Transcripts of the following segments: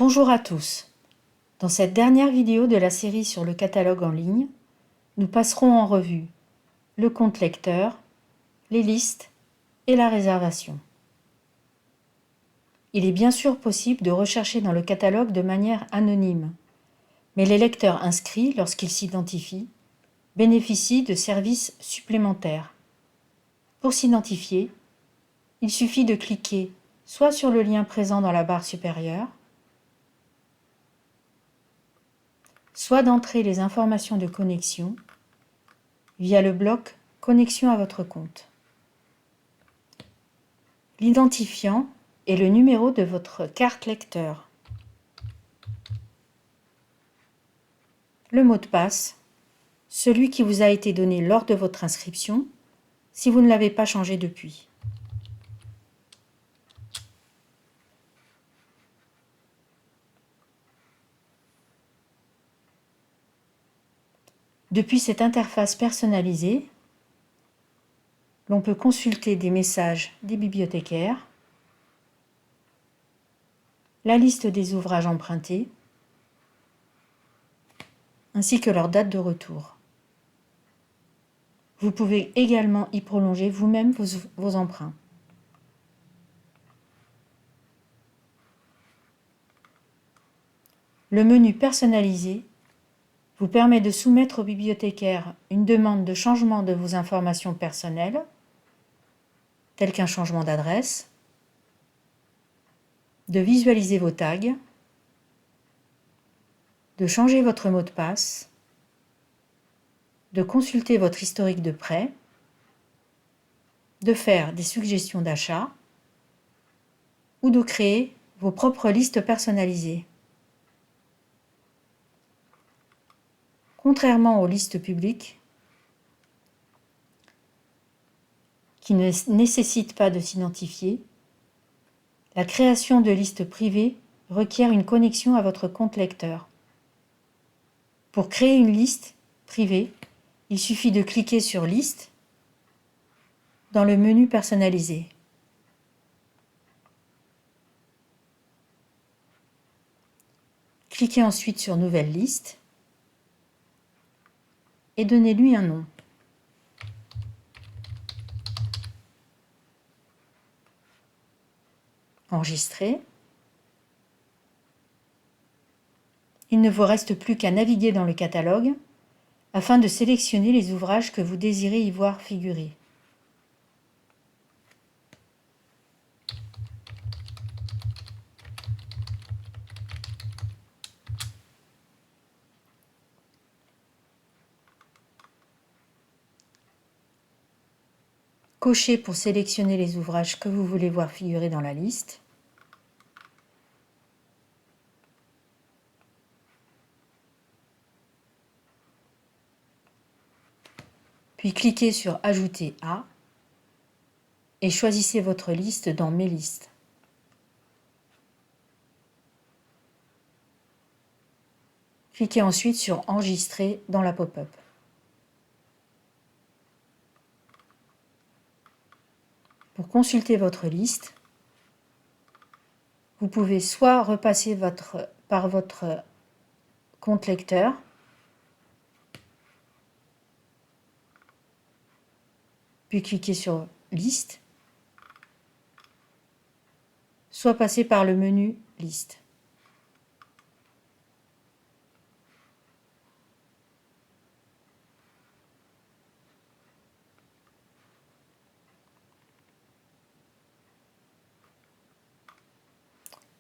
Bonjour à tous. Dans cette dernière vidéo de la série sur le catalogue en ligne, nous passerons en revue le compte lecteur, les listes et la réservation. Il est bien sûr possible de rechercher dans le catalogue de manière anonyme, mais les lecteurs inscrits, lorsqu'ils s'identifient, bénéficient de services supplémentaires. Pour s'identifier, il suffit de cliquer soit sur le lien présent dans la barre supérieure, soit d'entrer les informations de connexion via le bloc « Connexion à votre compte ». L'identifiant est le numéro de votre carte lecteur. Le mot de passe, celui qui vous a été donné lors de votre inscription, si vous ne l'avez pas changé depuis. Depuis cette interface personnalisée, l'on peut consulter des messages des bibliothécaires, la liste des ouvrages empruntés, ainsi que leur date de retour. Vous pouvez également y prolonger vous-même vos emprunts. Le menu personnalisé vous permet de soumettre au bibliothécaire une demande de changement de vos informations personnelles, telles qu'un changement d'adresse, de visualiser vos tags, de changer votre mot de passe, de consulter votre historique de prêt, de faire des suggestions d'achat ou de créer vos propres listes personnalisées. Contrairement aux listes publiques, qui ne nécessitent pas de s'identifier, la création de listes privées requiert une connexion à votre compte lecteur. Pour créer une liste privée, il suffit de cliquer sur « Liste » dans le menu personnalisé. Cliquez ensuite sur « Nouvelle liste » et donnez-lui un nom. Enregistrez. Il ne vous reste plus qu'à naviguer dans le catalogue afin de sélectionner les ouvrages que vous désirez y voir figurer. Cochez pour sélectionner les ouvrages que vous voulez voir figurer dans la liste. Puis cliquez sur « Ajouter à » et choisissez votre liste dans « Mes listes ». Cliquez ensuite sur « Enregistrer » dans la pop-up. Pour consulter votre liste, vous pouvez soit repasser par votre compte lecteur, puis cliquer sur « Liste », soit passer par le menu « Liste ».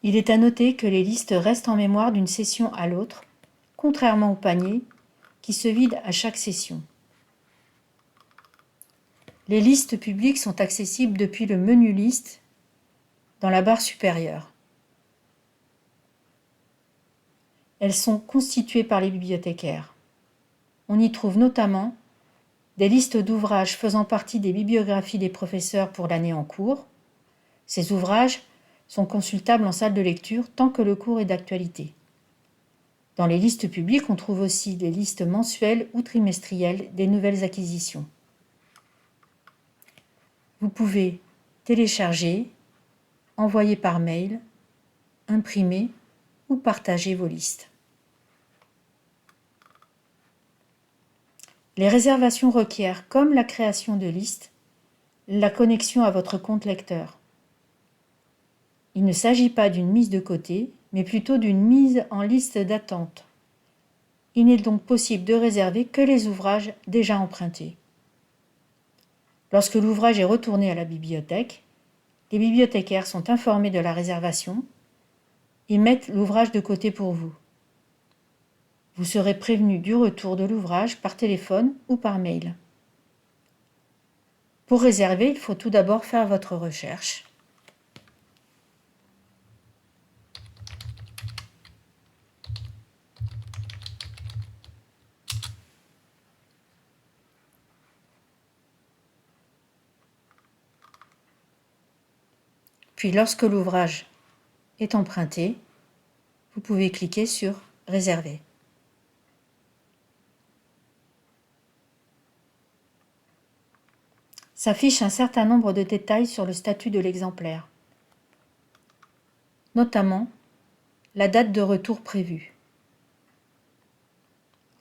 Il est à noter que les listes restent en mémoire d'une session à l'autre, contrairement au panier, qui se vide à chaque session. Les listes publiques sont accessibles depuis le menu Liste dans la barre supérieure. Elles sont constituées par les bibliothécaires. On y trouve notamment des listes d'ouvrages faisant partie des bibliographies des professeurs pour l'année en cours. Ces ouvrages sont consultables en salle de lecture tant que le cours est d'actualité. Dans les listes publiques, on trouve aussi des listes mensuelles ou trimestrielles des nouvelles acquisitions. Vous pouvez télécharger, envoyer par mail, imprimer ou partager vos listes. Les réservations requièrent, comme la création de listes, la connexion à votre compte lecteur. Il ne s'agit pas d'une mise de côté, mais plutôt d'une mise en liste d'attente. Il n'est donc possible de réserver que les ouvrages déjà empruntés. Lorsque l'ouvrage est retourné à la bibliothèque, les bibliothécaires sont informés de la réservation et mettent l'ouvrage de côté pour vous. Vous serez prévenu du retour de l'ouvrage par téléphone ou par mail. Pour réserver, il faut tout d'abord faire votre recherche. Puis lorsque l'ouvrage est emprunté, vous pouvez cliquer sur « Réserver ». S'affiche un certain nombre de détails sur le statut de l'exemplaire, notamment la date de retour prévue.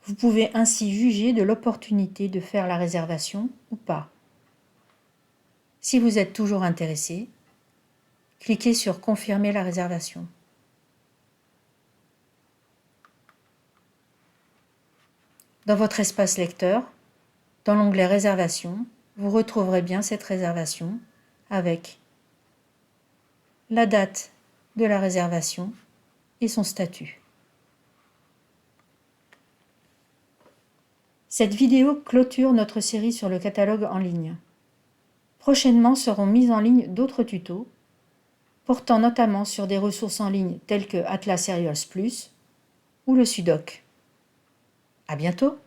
Vous pouvez ainsi juger de l'opportunité de faire la réservation ou pas. Si vous êtes toujours intéressé, cliquez sur « Confirmer la réservation ». Dans votre espace lecteur, dans l'onglet « Réservation », vous retrouverez bien cette réservation avec la date de la réservation et son statut. Cette vidéo clôture notre série sur le catalogue en ligne. Prochainement seront mis en ligne d'autres tutos, portant notamment sur des ressources en ligne telles que Atlas Serials Plus ou le Sudoc. À bientôt!